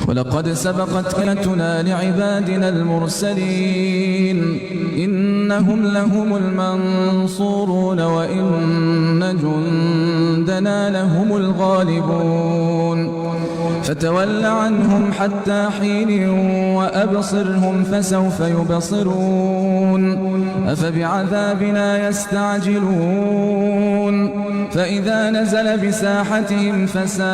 ولقد سبقت كلمتنا لعبادنا المرسلين إنهم لهم المنصورون وإن جندنا لهم الغالبون فتول عنهم حتى حين وأبصرهم فسوف يبصرون أفبعذابنا يستعجلون فإذا نزل بساحتهم فساء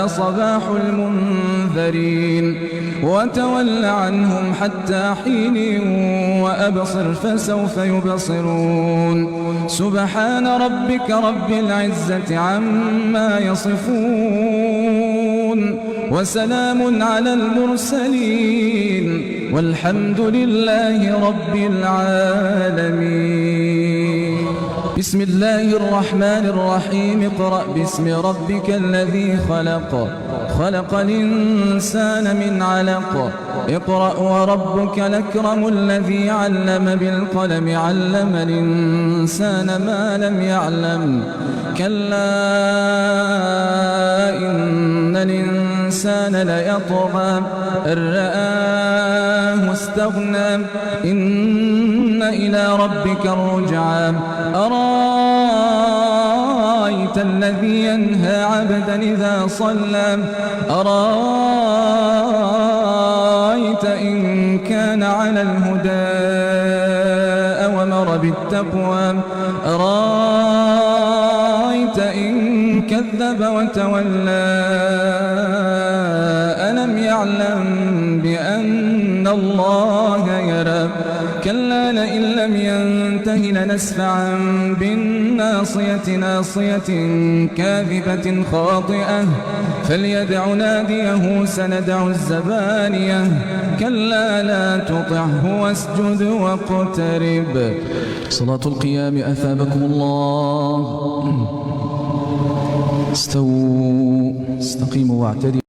صباح المنذرين وتول عنهم حتى حين وأبصر فسوف يبصرون سبحان ربك رب العزة عما يصفون وسلام على المرسلين والحمد لله رب العالمين. بسم الله الرحمن الرحيم. اقرأ باسم ربك الذي خلق خلق الإنسان من علق اقرأ وربك الأكرم الذي علم بالقلم علم الإنسان ما لم يعلم كلا إن الإنسان ليطغى أن رآه استغنى إن إلى ربك الرجعى أرأيت الذي ينهى عبدا إذا صلى أرأيت إن كان على الهدى أومر بالتقوى أرأيت إن كذب وتولى ألم يعلم بأن الله يرى كلا لئن لم ينته لنسفعا بالناصية ناصية كاذبة خاطئة فليدع ناديه سندع الزبانية كلا لا تطعه واسجد واقترب. صلاة القيام أثابكم الله. استووا استقيموا واعتدلوا.